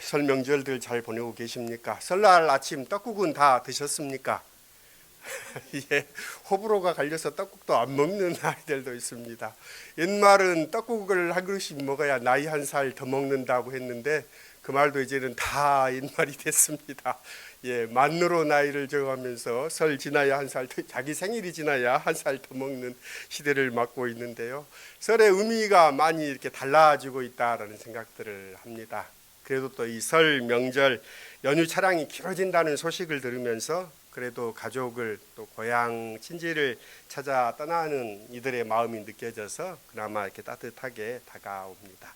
설 명절들 잘 보내고 계십니까? 설날 아침 떡국은 다 드셨습니까? 예, 호불호가 갈려서 떡국도 안 먹는 아이들도 있습니다. 옛말은 떡국을 한 그릇씩 먹어야 나이 한 살 더 먹는다고 했는데 그 말도 이제는 다 옛말이 됐습니다. 예, 만으로 나이를 적어가면서 설 지나야 한 살, 자기 생일이 지나야 한 살 더 먹는 시대를 맞고 있는데요. 설의 의미가 많이 이렇게 달라지고 있다라는 생각들을 합니다. 그래도 또 이 설 명절 연휴 차량이 길어진다는 소식을 들으면서 그래도 가족을 또 고향 친지를 찾아 떠나는 이들의 마음이 느껴져서 그나마 이렇게 따뜻하게 다가옵니다.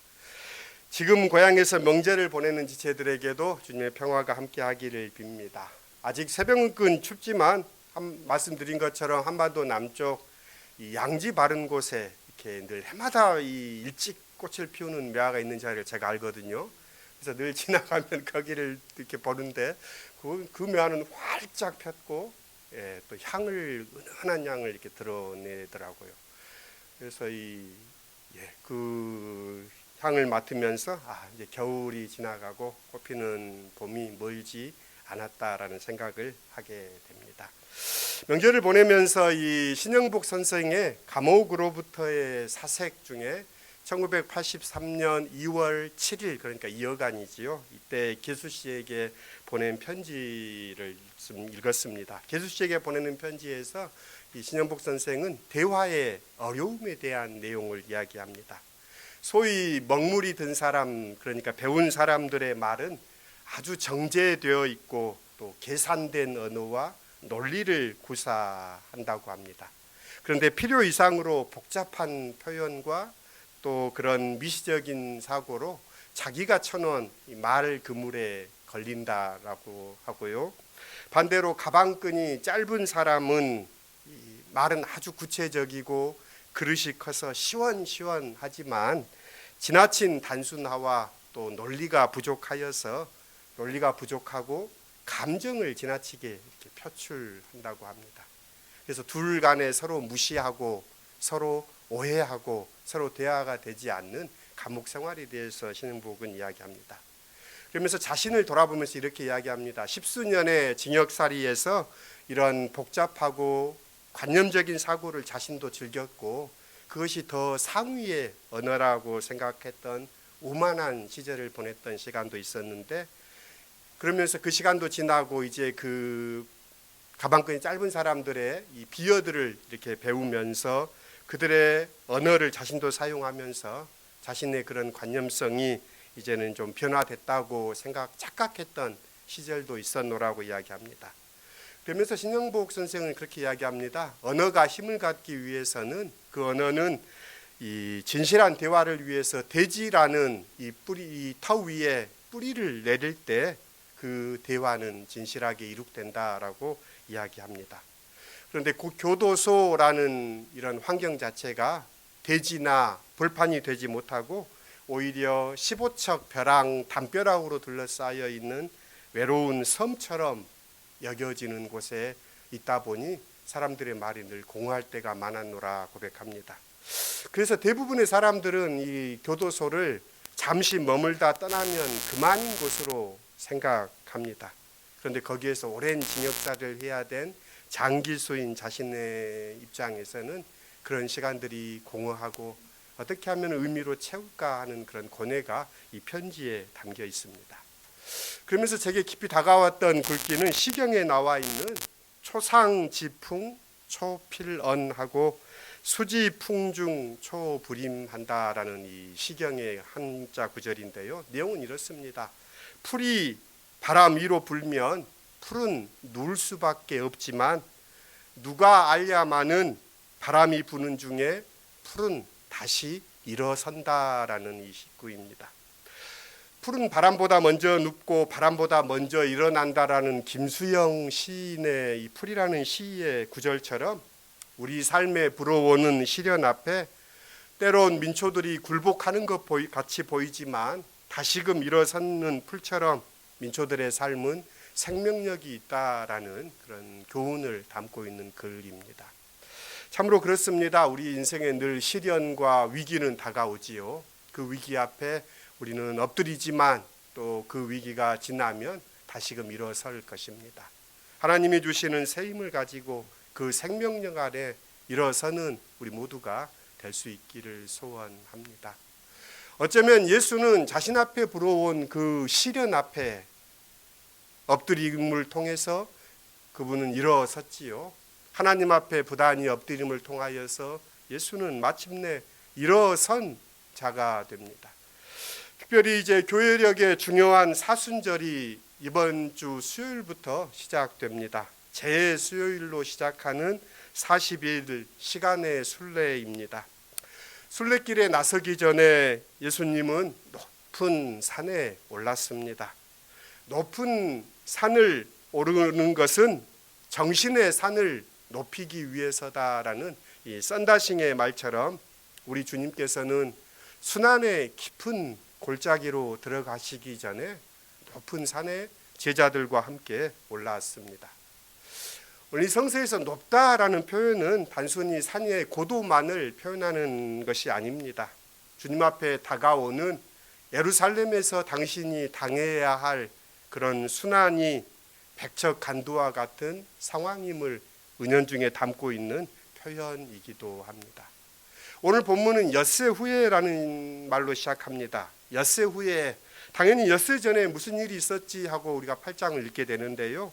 지금 고향에서 명절을 보내는 지체들에게도 주님의 평화가 함께하기를 빕니다. 아직 새벽은 춥지만 말씀드린 것처럼 한반도 남쪽 이 양지 바른 곳에 이렇게 늘 해마다 이 일찍 꽃을 피우는 묘화가 있는 자리를 제가 알거든요. 그래서 늘 지나가면 거기를 이렇게 보는데 그 묘화는 활짝 폈고 또 향을 은은한 향을 이렇게 드러내더라고요. 그래서 그 향을 맡으면서 이제 겨울이 지나가고 꽃피는 봄이 멀지 않았다라는 생각을 하게 됩니다. 명절을 보내면서 이 신영복 선생의 감옥으로부터의 사색 중에 1983년 2월 7일 그러니까 2여간이지요. 이때 개수 씨에게 보낸 편지를 좀 읽었습니다. 개수 씨에게 보내는 편지에서 이 신영복 선생은 대화의 어려움에 대한 내용을 이야기합니다. 소위 먹물이 든 사람 그러니까 배운 사람들의 말은 아주 정제되어 있고 또 계산된 언어와 논리를 구사한다고 합니다. 그런데 필요 이상으로 복잡한 표현과 또 그런 미시적인 사고로 자기가 쳐놓은 말 그물에 걸린다라고 하고요. 반대로 가방끈이 짧은 사람은 말은 아주 구체적이고 그릇이 커서 시원시원하지만 지나친 단순화와 또 논리가 부족하고 감정을 지나치게 이렇게 표출한다고 합니다. 그래서 둘 간에 서로 무시하고 서로 오해하고 서로 대화가 되지 않는 감옥 생활에 대해서 신영복은 이야기합니다. 그러면서 자신을 돌아보면서 이렇게 이야기합니다. 십수년의 징역살이에서 이런 복잡하고 관념적인 사고를 자신도 즐겼고 그것이 더 상위의 언어라고 생각했던 오만한 시절을 보냈던 시간도 있었는데 그러면서 그 시간도 지나고 이제 그 가방끈이 짧은 사람들의 이 비어들을 이렇게 배우면서 그들의 언어를 자신도 사용하면서 자신의 그런 관념성이 이제는 좀 변화됐다고 착각했던 시절도 있었노라고 이야기합니다. 그러면서 신영복 선생은 그렇게 이야기합니다. 언어가 힘을 갖기 위해서는 그 언어는 이 진실한 대화를 위해서 대지라는 이 터 위에 뿌리를 내릴 때 그 대화는 진실하게 이룩된다라고 이야기합니다. 그런데 그 교도소라는 이런 환경 자체가 대지나 벌판이 되지 못하고 오히려 15척 벼랑 담벼락으로 둘러싸여 있는 외로운 섬처럼 여겨지는 곳에 있다 보니 사람들의 말이 늘 공허할 때가 많았노라 고백합니다. 그래서 대부분의 사람들은 이 교도소를 잠시 머물다 떠나면 그만인 곳으로 생각합니다. 그런데 거기에서 오랜 징역살이를 해야 된 장기수인 자신의 입장에서는 그런 시간들이 공허하고 어떻게 하면 의미로 채울까 하는 그런 고뇌가 이 편지에 담겨 있습니다. 그러면서 제게 깊이 다가왔던 글귀는 시경에 나와 있는 초상지풍 초필언하고 수지풍중 초불임한다라는 이 시경의 한자 구절인데요. 내용은 이렇습니다. 풀이 바람 위로 불면 풀은 누울 수밖에 없지만 누가 알야마는 바람이 부는 중에 풀은 다시 일어선다라는 이 시구입니다. 풀은 바람보다 먼저 눕고 바람보다 먼저 일어난다라는 김수영 시인의 이 풀이라는 시의 구절처럼 우리 삶에 불어오는 시련 앞에 때론 민초들이 굴복하는 것 같이 보이지만 다시금 일어서는 풀처럼 민초들의 삶은 생명력이 있다라는 그런 교훈을 담고 있는 글입니다. 참으로 그렇습니다. 우리 인생에 늘 시련과 위기는 다가오지요. 그 위기 앞에 우리는 엎드리지만 또 그 위기가 지나면 다시금 일어설 것입니다. 하나님이 주시는 새 힘을 가지고 그 생명력 아래 일어서는 우리 모두가 될 수 있기를 소원합니다. 어쩌면 예수는 자신 앞에 불어온 그 시련 앞에 엎드림을 통해서 그분은 일어섰지요. 하나님 앞에 부단히 엎드림을 통하여서 예수는 마침내 일어선 자가 됩니다. 특별히 이제 교회력의 중요한 사순절이 이번 주 수요일부터 시작됩니다. 재수요일로 시작하는 40일 시간의 순례입니다. 순례길에 나서기 전에 예수님은 높은 산에 올랐습니다. 높은 산을 오르는 것은 정신의 산을 높이기 위해서다라는 이 썬다싱의 말처럼 우리 주님께서는 순환의 깊은 골짜기로 들어가시기 전에 높은 산에 제자들과 함께 올라왔습니다. 오늘 성서에서 높다라는 표현은 단순히 산의 고도만을 표현하는 것이 아닙니다. 주님 앞에 다가오는 예루살렘에서 당신이 당해야 할 그런 순환이 백척간두와 같은 상황임을 은연중에 담고 있는 표현이기도 합니다. 오늘 본문은 엿새 후에라는 말로 시작합니다. 엿새 후에, 당연히 엿새 전에 무슨 일이 있었지 하고 우리가 8장을 읽게 되는데요.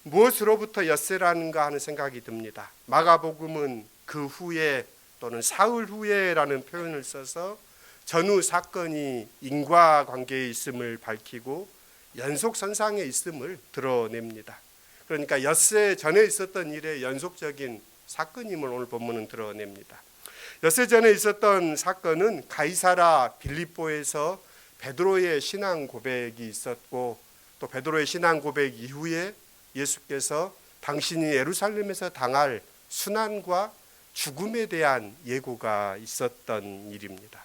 무엇으로부터 엿새라는가 하는 생각이 듭니다. 마가복음은 그 후에 또는 사흘 후에라는 표현을 써서 전후 사건이 인과관계에 있음을 밝히고 연속선상에 있음을 드러냅니다. 그러니까 엿새 전에 있었던 일의 연속적인 사건임을 오늘 본문은 드러냅니다. 엿새 전에 있었던 사건은 가이사라 빌립보에서 베드로의 신앙 고백이 있었고, 또 베드로의 신앙 고백 이후에 예수께서 당신이 예루살렘에서 당할 순환과 죽음에 대한 예고가 있었던 일입니다.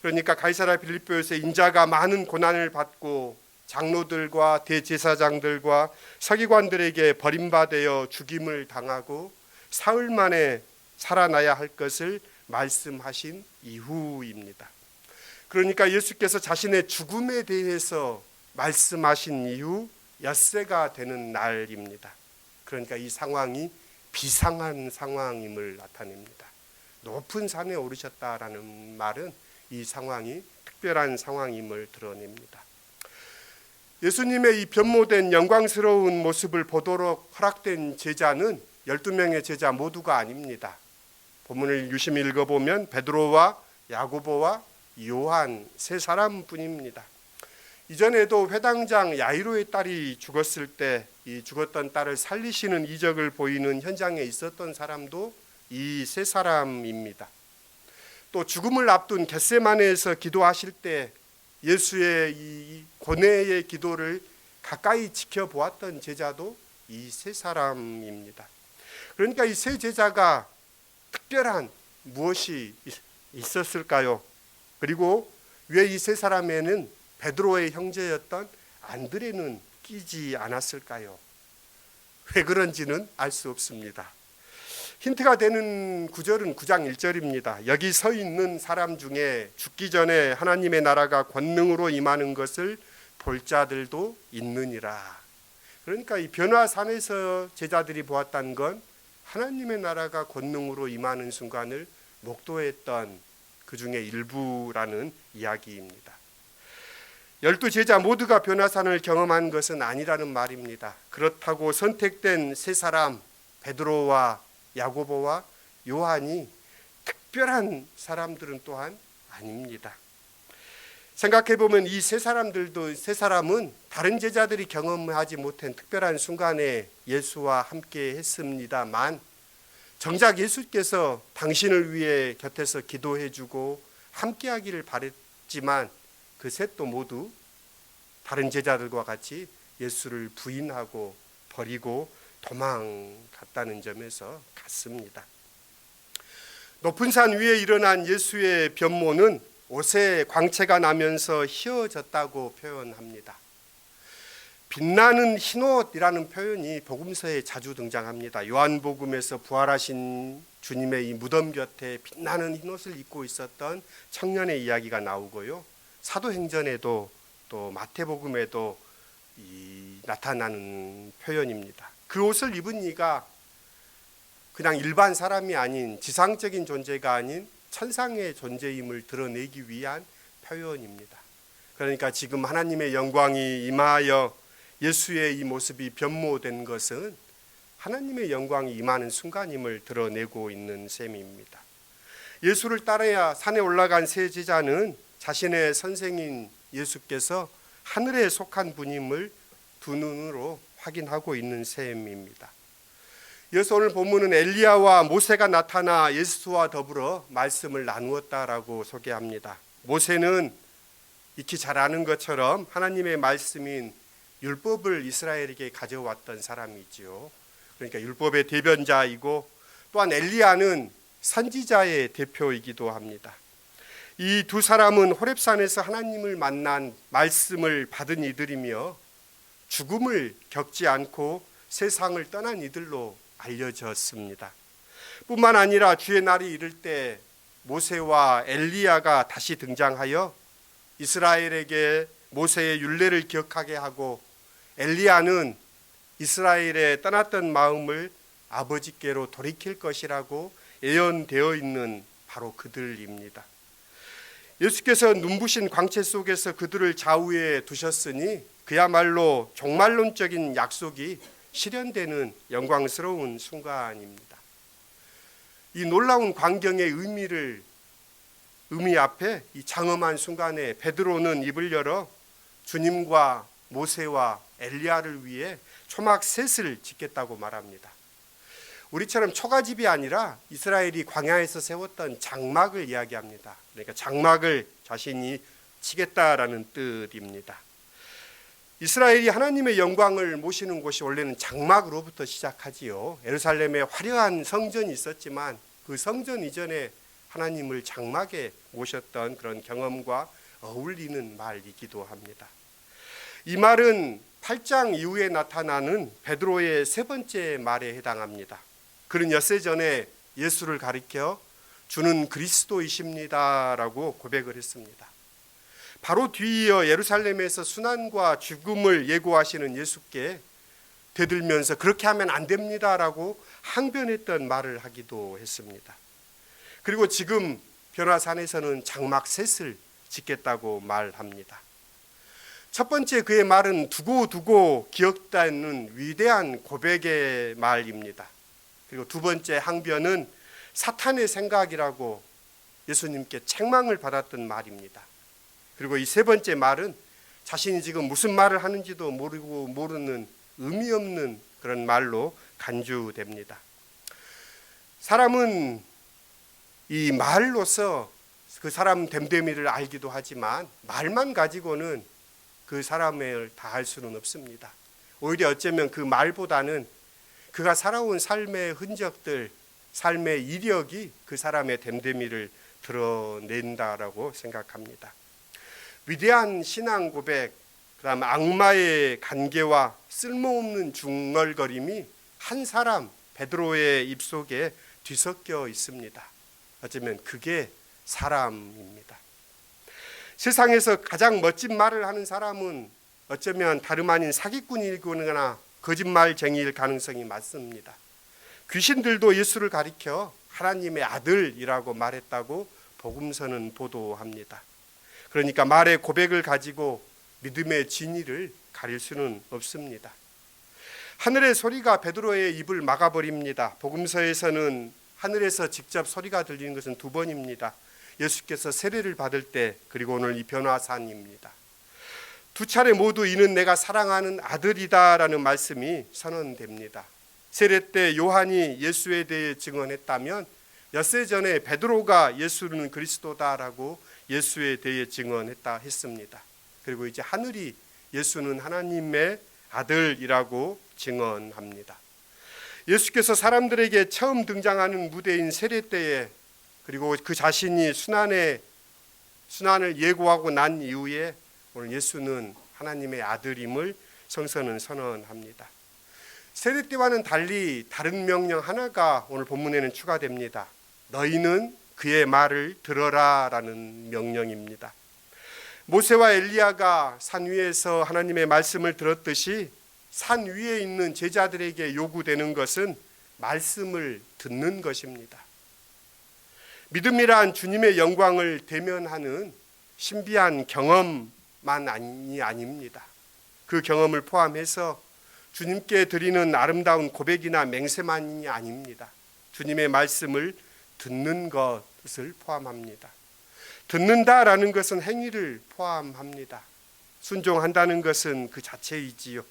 그러니까 가이사라 빌립보에서 인자가 많은 고난을 받고 장로들과 대제사장들과 서기관들에게 버림받아 죽임을 당하고 사흘 만에 살아나야 할 것을 말씀하신 이후입니다. 그러니까 예수께서 자신의 죽음에 대해서 말씀하신 이후 엿새가 되는 날입니다. 그러니까 이 상황이 비상한 상황임을 나타냅니다. 높은 산에 오르셨다라는 말은 이 상황이 특별한 상황임을 드러냅니다. 예수님의 이 변모된 영광스러운 모습을 보도록 허락된 제자는 12명의 제자 모두가 아닙니다. 본문을 유심히 읽어보면 베드로와 야고보와 요한 세 사람뿐입니다. 이전에도 회당장 야이로의 딸이 죽었을 때 이 죽었던 딸을 살리시는 이적을 보이는 현장에 있었던 사람도 이 세 사람입니다. 또 죽음을 앞둔 겟세마네에서 기도하실 때 예수의 이 고뇌의 기도를 가까이 지켜보았던 제자도 이 세 사람입니다. 그러니까 이 세 제자가 특별한 무엇이 있었을까요? 그리고 왜 이 세 사람에는 베드로의 형제였던 안드레는 끼지 않았을까요? 왜 그런지는 알 수 없습니다. 힌트가 되는 구절은 9장 1절입니다. 여기 서 있는 사람 중에 죽기 전에 하나님의 나라가 권능으로 임하는 것을 볼 자들도 있느니라. 그러니까 이 변화산에서 제자들이 보았다는 건 하나님의 나라가 권능으로 임하는 순간을 목도했던 그 중에 일부라는 이야기입니다. 12제자 모두가 변화산을 경험한 것은 아니라는 말입니다. 그렇다고 선택된 세 사람 베드로와 야고보와 요한이 특별한 사람들은 또한 아닙니다. 생각해보면 이 세 사람은 다른 제자들이 경험하지 못한 특별한 순간에 예수와 함께 했습니다만 정작 예수께서 당신을 위해 곁에서 기도해주고 함께하기를 바랬지만 그 셋도 모두 다른 제자들과 같이 예수를 부인하고 버리고 도망갔다는 점에서 같습니다. 높은 산 위에 일어난 예수의 변모는 옷에 광채가 나면서 희어졌다고 표현합니다. 빛나는 흰옷이라는 표현이 복음서에 자주 등장합니다. 요한복음에서 부활하신 주님의 이 무덤 곁에 빛나는 흰옷을 입고 있었던 청년의 이야기가 나오고요. 사도행전에도 또 마태복음에도 나타나는 표현입니다. 그 옷을 입은 이가 그냥 일반 사람이 아닌 지상적인 존재가 아닌 천상의 존재임을 드러내기 위한 표현입니다. 그러니까 지금 하나님의 영광이 임하여 예수의 이 모습이 변모된 것은 하나님의 영광이 임하는 순간임을 드러내고 있는 셈입니다. 예수를 따라야 산에 올라간 세 제자는 자신의 선생인 예수께서 하늘에 속한 분임을 두 눈으로 확인하고 있는 셈입니다. 이어서 오늘 본문은 엘리야와 모세가 나타나 예수와 더불어 말씀을 나누었다라고 소개합니다. 모세는 익히 잘 아는 것처럼 하나님의 말씀인 율법을 이스라엘에게 가져왔던 사람이지요. 그러니까 율법의 대변자이고 또한 엘리야는 선지자의 대표이기도 합니다. 이 두 사람은 호렙산에서 하나님을 만난 말씀을 받은 이들이며 죽음을 겪지 않고 세상을 떠난 이들로 알려졌습니다. 뿐만 아니라 주의 날이 이를 때 모세와 엘리야가 다시 등장하여 이스라엘에게 모세의 율례를 기억하게 하고 엘리야는 이스라엘에 떠났던 마음을 아버지께로 돌이킬 것이라고 예언되어 있는 바로 그들입니다. 예수께서 눈부신 광채 속에서 그들을 좌우에 두셨으니 그야말로 종말론적인 약속이 실현되는 영광스러운 순간입니다. 이 놀라운 광경의 의미 앞에 이 장엄한 순간에 베드로는 입을 열어 주님과 모세와 엘리야를 위해 초막 셋을 짓겠다고 말합니다. 우리처럼 초가집이 아니라 이스라엘이 광야에서 세웠던 장막을 이야기합니다. 그러니까 장막을 자신이 치겠다라는 뜻입니다. 이스라엘이 하나님의 영광을 모시는 곳이 원래는 장막으로부터 시작하지요. 예루살렘에 화려한 성전이 있었지만 그 성전 이전에 하나님을 장막에 모셨던 그런 경험과 어울리는 말이기도 합니다. 이 말은 8장 이후에 나타나는 베드로의 세 번째 말에 해당합니다. 그는 엿새 전에 예수를 가리켜 주는 그리스도이십니다라고 고백을 했습니다. 바로 뒤이어 예루살렘에서 순환과 죽음을 예고하시는 예수께 되들면서 그렇게 하면 안 됩니다라고 항변했던 말을 하기도 했습니다. 그리고 지금 변화산에서는 장막 셋을 짓겠다고 말합니다. 첫 번째 그의 말은 두고 기억되는 위대한 고백의 말입니다. 그리고 두 번째 항변은 사탄의 생각이라고 예수님께 책망을 받았던 말입니다. 그리고 이 세 번째 말은 자신이 지금 무슨 말을 하는지도 모르는 의미 없는 그런 말로 간주됩니다. 사람은 이 말로서 그 사람 됨됨이를 알기도 하지만 말만 가지고는 그 사람을 다 알 수는 없습니다. 오히려 어쩌면 그 말보다는 그가 살아온 삶의 흔적들, 삶의 이력이 그 사람의 됨됨이를 드러낸다라고 생각합니다. 위대한 신앙 고백, 그다음 악마의 간계와 쓸모없는 중얼거림이 한 사람 베드로의 입속에 뒤섞여 있습니다. 어쩌면 그게 사람입니다. 세상에서 가장 멋진 말을 하는 사람은 어쩌면 다름 아닌 사기꾼이거나 거짓말쟁이일 가능성이 많습니다. 귀신들도 예수를 가리켜 하나님의 아들이라고 말했다고 복음서는 보도합니다. 그러니까 말의 고백을 가지고 믿음의 진리를 가릴 수는 없습니다. 하늘의 소리가 베드로의 입을 막아버립니다. 복음서에서는 하늘에서 직접 소리가 들리는 것은 두 번입니다. 예수께서 세례를 받을 때, 그리고 오늘 이 변화산입니다. 두 차례 모두 이는 내가 사랑하는 아들이다라는 말씀이 선언됩니다. 세례 때 요한이 예수에 대해 증언했다면 엿새 전에 베드로가 예수는 그리스도다라고 예수에 대해 증언했다 했습니다. 그리고 이제 하늘이 예수는 하나님의 아들이라고 증언합니다. 예수께서 사람들에게 처음 등장하는 무대인 세례 때에, 그리고 그 자신이 순환을 예고하고 난 이후에 오늘 예수는 하나님의 아들임을 성서는 선언합니다. 세례 때와는 달리 다른 명령 하나가 오늘 본문에는 추가됩니다. 너희는 그의 말을 들어라 라는 명령입니다. 모세와 엘리야가 산 위에서 하나님의 말씀을 들었듯이 산 위에 있는 제자들에게 요구되는 것은 말씀을 듣는 것입니다. 믿음이란 주님의 영광을 대면하는 신비한 경험만 아닙니다. 그 경험을 포함해서 주님께 드리는 아름다운 고백이나 맹세만이 아닙니다. 주님의 말씀을 듣는 것을 포함합니다. 듣는다라는 것은 행위를 포함합니다. 순종한다는 것은 그 자체이지요.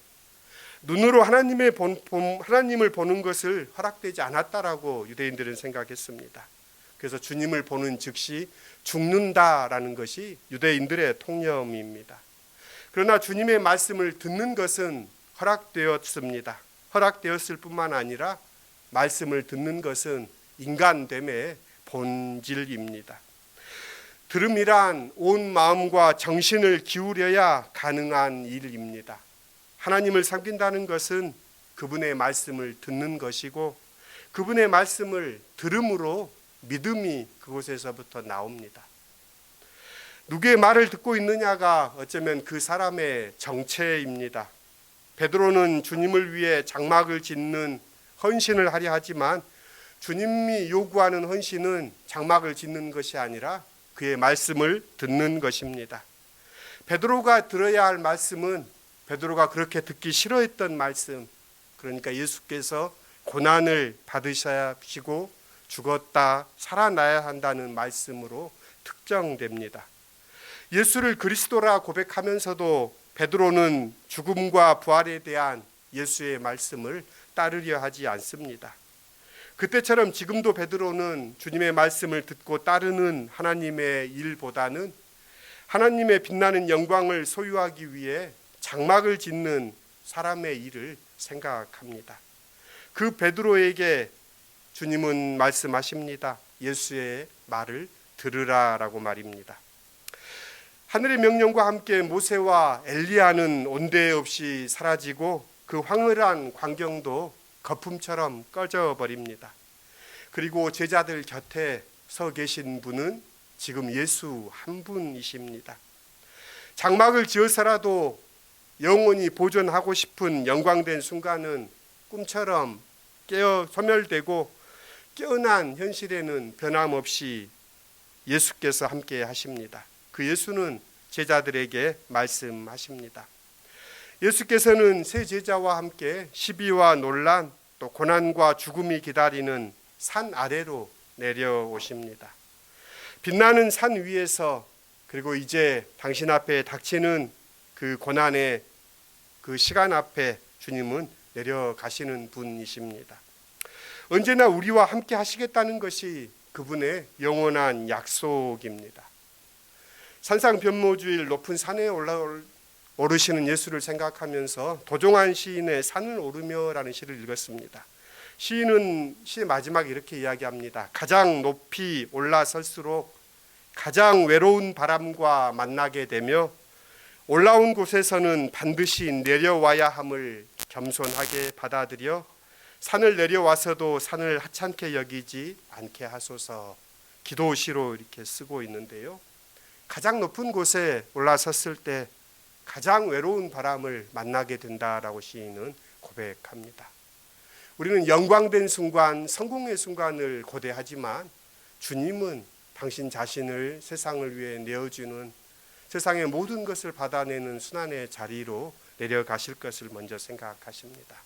눈으로 하나님을 보는 것을 허락되지 않았다라고 유대인들은 생각했습니다. 그래서 주님을 보는 즉시 죽는다라는 것이 유대인들의 통념입니다. 그러나 주님의 말씀을 듣는 것은 허락되었습니다. 허락되었을 뿐만 아니라 말씀을 듣는 것은 인간됨의 본질입니다. 들음이란 온 마음과 정신을 기울여야 가능한 일입니다. 하나님을 섬긴다는 것은 그분의 말씀을 듣는 것이고 그분의 말씀을 들음으로 믿음이 그곳에서부터 나옵니다. 누구의 말을 듣고 있느냐가 어쩌면 그 사람의 정체입니다. 베드로는 주님을 위해 장막을 짓는 헌신을 하려 하지만 주님이 요구하는 헌신은 장막을 짓는 것이 아니라 그의 말씀을 듣는 것입니다. 베드로가 들어야 할 말씀은 베드로가 그렇게 듣기 싫어했던 말씀, 그러니까 예수께서 고난을 받으셔야 하시고 죽었다 살아나야 한다는 말씀으로 특정됩니다. 예수를 그리스도라 고백하면서도 베드로는 죽음과 부활에 대한 예수의 말씀을 따르려 하지 않습니다. 그때처럼 지금도 베드로는 주님의 말씀을 듣고 따르는 하나님의 일보다는 하나님의 빛나는 영광을 소유하기 위해 장막을 짓는 사람의 일을 생각합니다. 그 베드로에게 주님은 말씀하십니다. 예수의 말을 들으라라고 말입니다. 하늘의 명령과 함께 모세와 엘리야는 온데 없이 사라지고 그 황홀한 광경도 거품처럼 꺼져버립니다. 그리고 제자들 곁에 서 계신 분은 지금 예수 한 분이십니다. 장막을 지어서라도 영원히 보존하고 싶은 영광된 순간은 꿈처럼 소멸되고 깨어난 현실에는 변함없이 예수께서 함께 하십니다. 그 예수는 제자들에게 말씀하십니다. 예수께서는 세 제자와 함께 시비와 논란 또 고난과 죽음이 기다리는 산 아래로 내려오십니다. 빛나는 산 위에서 그리고 이제 당신 앞에 닥치는 그 고난의 그 시간 앞에 주님은 내려가시는 분이십니다. 언제나 우리와 함께 하시겠다는 것이 그분의 영원한 약속입니다. 산상변모주일 높은 산에 오르시는 예수를 생각하면서 도종환 시인의 산을 오르며라는 시를 읽었습니다. 시인은 시의 마지막에 이렇게 이야기합니다. 가장 높이 올라설수록 가장 외로운 바람과 만나게 되며 올라온 곳에서는 반드시 내려와야 함을 겸손하게 받아들여 산을 내려와서도 산을 하찮게 여기지 않게 하소서, 기도시로 이렇게 쓰고 있는데요. 가장 높은 곳에 올라섰을 때 가장 외로운 바람을 만나게 된다라고 시인은 고백합니다. 우리는 영광된 순간, 성공의 순간을 고대하지만 주님은 당신 자신을 세상을 위해 내어주는, 세상의 모든 것을 받아내는 순환의 자리로 내려가실 것을 먼저 생각하십니다.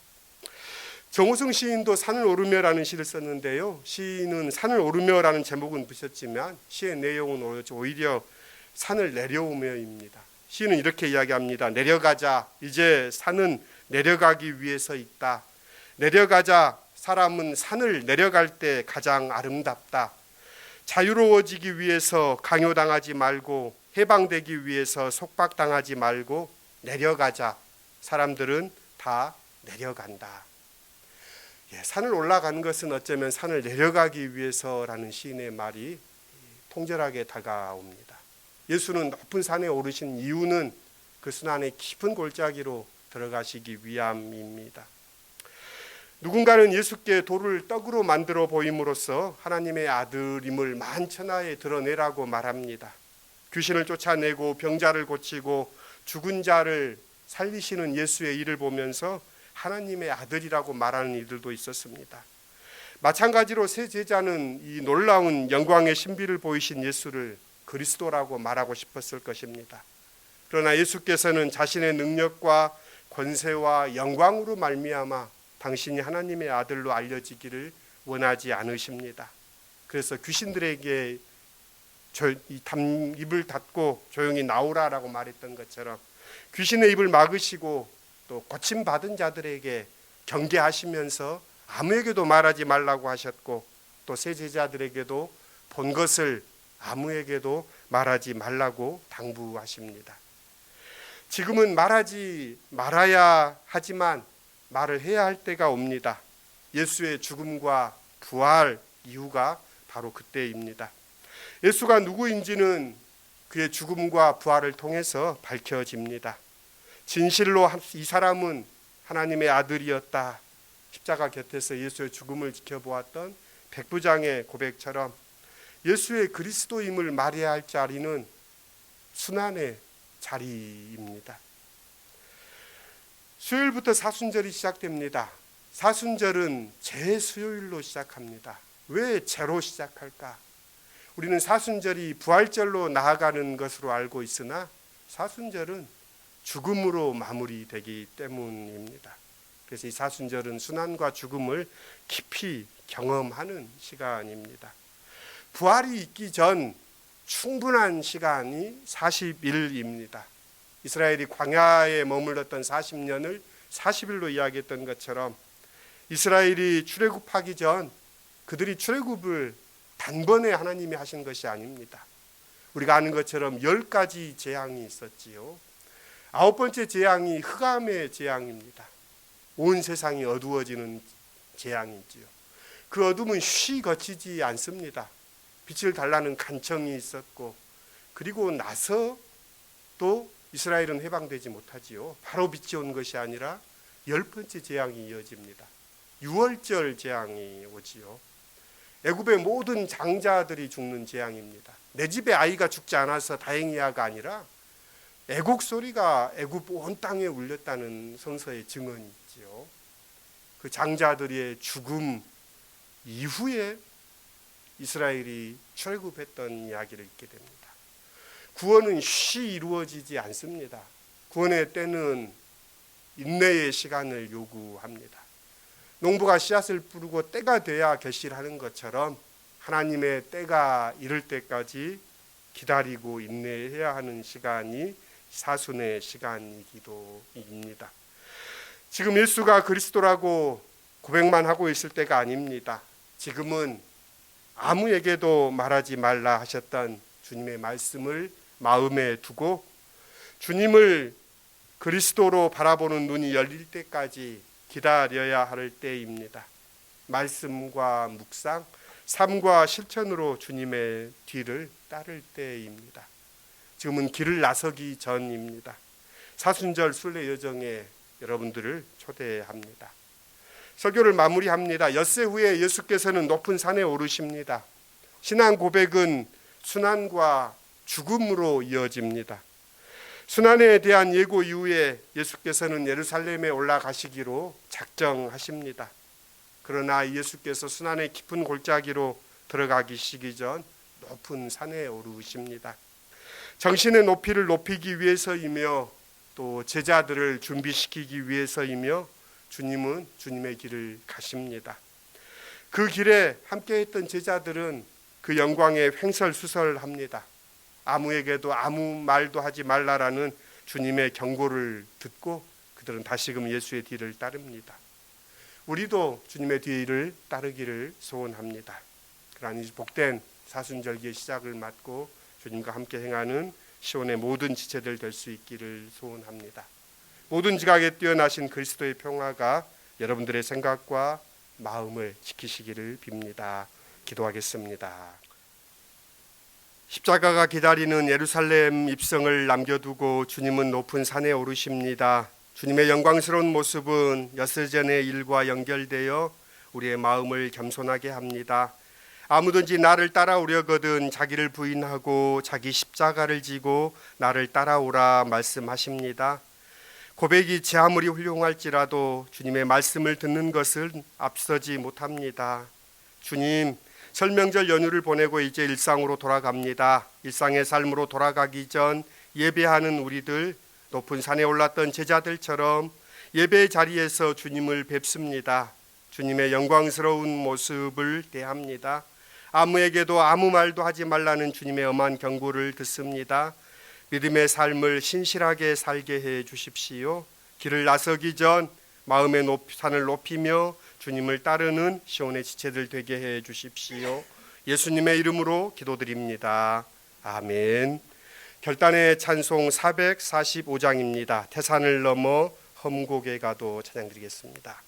정호승 시인도 산을 오르며라는 시를 썼는데요. 시인은 산을 오르며라는 제목은 붙였지만 시의 내용은 오히려 산을 내려오며입니다. 시인은 이렇게 이야기합니다. 내려가자. 이제 산은 내려가기 위해서 있다. 내려가자. 사람은 산을 내려갈 때 가장 아름답다. 자유로워지기 위해서 강요당하지 말고 해방되기 위해서 속박당하지 말고 내려가자. 사람들은 다 내려간다. 산을 올라가는 것은 어쩌면 산을 내려가기 위해서라는 시인의 말이 통절하게 다가옵니다. 예수는 높은 산에 오르신 이유는 그 순환의 깊은 골짜기로 들어가시기 위함입니다. 누군가는 예수께 돌을 떡으로 만들어 보임으로써 하나님의 아들임을 만천하에 드러내라고 말합니다. 귀신을 쫓아내고 병자를 고치고 죽은 자를 살리시는 예수의 일을 보면서 하나님의 아들이라고 말하는 이들도 있었습니다. 마찬가지로 세 제자는 이 놀라운 영광의 신비를 보이신 예수를 그리스도라고 말하고 싶었을 것입니다. 그러나 예수께서는 자신의 능력과 권세와 영광으로 말미암아 당신이 하나님의 아들로 알려지기를 원하지 않으십니다. 그래서 귀신들에게 입을 닫고 조용히 나오라라고 말했던 것처럼 귀신의 입을 막으시고 또 고침받은 자들에게 경계하시면서 아무에게도 말하지 말라고 하셨고 또 세 제자들에게도 본 것을 아무에게도 말하지 말라고 당부하십니다. 지금은 말하지 말아야 하지만 말을 해야 할 때가 옵니다. 예수의 죽음과 부활 이유가 바로 그때입니다. 예수가 누구인지는 그의 죽음과 부활을 통해서 밝혀집니다. 진실로 이 사람은 하나님의 아들이었다. 십자가 곁에서 예수의 죽음을 지켜보았던 백부장의 고백처럼 예수의 그리스도임을 말해야 할 자리는 순환의 자리입니다. 수요일부터 사순절이 시작됩니다. 사순절은 재수요일로 시작합니다. 왜 재로 시작할까? 우리는 사순절이 부활절로 나아가는 것으로 알고 있으나 사순절은 죽음으로 마무리되기 때문입니다. 그래서 이 사순절은 순환과 죽음을 깊이 경험하는 시간입니다. 부활이 있기 전 충분한 시간이 40일입니다. 이스라엘이 광야에 머물렀던 40년을 40일로 이야기했던 것처럼 이스라엘이 출애굽하기 전 그들이 출애굽을 단번에 하나님이 하신 것이 아닙니다. 우리가 아는 것처럼 10가지 재앙이 있었지요. 9번째 재앙이 흑암의 재앙입니다. 온 세상이 어두워지는 재앙이지요. 그 어둠은 쉬 거치지 않습니다. 빛을 달라는 간청이 있었고 그리고 나서 또 이스라엘은 해방되지 못하지요. 바로 빛이 온 것이 아니라 10번째 재앙이 이어집니다. 유월절 재앙이 오지요. 애굽의 모든 장자들이 죽는 재앙입니다. 내 집에 아이가 죽지 않아서 다행이야가 아니라 애곡 소리가 애굽 온 땅에 울렸다는 성서의 증언이 있지요. 그 장자들의 죽음 이후에 이스라엘이 출애굽했던 이야기를 읽게 됩니다. 구원은 쉬 이루어지지 않습니다. 구원의 때는 인내의 시간을 요구합니다. 농부가 씨앗을 뿌리고 때가 돼야 결실하는 것처럼 하나님의 때가 이를 때까지 기다리고 인내해야 하는 시간이 사순의 시간이기도 입니다. 지금 예수가 그리스도라고 고백만 하고 있을 때가 아닙니다. 지금은 아무에게도 말하지 말라 하셨던 주님의 말씀을 마음에 두고 주님을 그리스도로 바라보는 눈이 열릴 때까지 기다려야 할 때입니다. 말씀과 묵상, 삶과 실천으로 주님의 뒤를 따를 때입니다. 지금은 길을 나서기 전입니다. 사순절 순례 여정에 여러분들을 초대합니다. 설교를 마무리합니다. 엿새 후에 예수께서는 높은 산에 오르십니다. 신앙 고백은 순환과 죽음으로 이어집니다. 순환에 대한 예고 이후에 예수께서는 예루살렘에 올라가시기로 작정하십니다. 그러나 예수께서 순환의 깊은 골짜기로 들어가시기 전 높은 산에 오르십니다. 정신의 높이를 높이기 위해서이며 또 제자들을 준비시키기 위해서이며 주님은 주님의 길을 가십니다. 그 길에 함께했던 제자들은 그 영광에 횡설수설합니다. 아무에게도 아무 말도 하지 말라라는 주님의 경고를 듣고 그들은 다시금 예수의 뒤를 따릅니다. 우리도 주님의 뒤를 따르기를 소원합니다. 그러한 이 복된 사순절기의 시작을 맞고 주님과 함께 행하는 시온의 모든 지체들 될 수 있기를 소원합니다. 모든 지각에 뛰어나신 그리스도의 평화가 여러분들의 생각과 마음을 지키시기를 빕니다. 기도하겠습니다. 십자가가 기다리는 예루살렘 입성을 남겨두고 주님은 높은 산에 오르십니다. 주님의 영광스러운 모습은 엿새 전의 일과 연결되어 우리의 마음을 겸손하게 합니다. 아무든지 나를 따라오려거든 자기를 부인하고 자기 십자가를 지고 나를 따라오라 말씀하십니다. 고백이 제 아무리 훌륭할지라도 주님의 말씀을 듣는 것은 앞서지 못합니다. 주님, 설 명절 연휴를 보내고 이제 일상으로 돌아갑니다. 일상의 삶으로 돌아가기 전 예배하는 우리들, 높은 산에 올랐던 제자들처럼 예배 자리에서 주님을 뵙습니다. 주님의 영광스러운 모습을 대합니다. 아무에게도 아무 말도 하지 말라는 주님의 엄한 경고를 듣습니다. 믿음의 삶을 신실하게 살게 해 주십시오. 길을 나서기 전 마음의 산을 높이며 주님을 따르는 시온의 지체들 되게 해 주십시오. 예수님의 이름으로 기도드립니다. 아멘. 결단의 찬송 445장입니다. 태산을 넘어 험곡에 가도 찬양 드리겠습니다.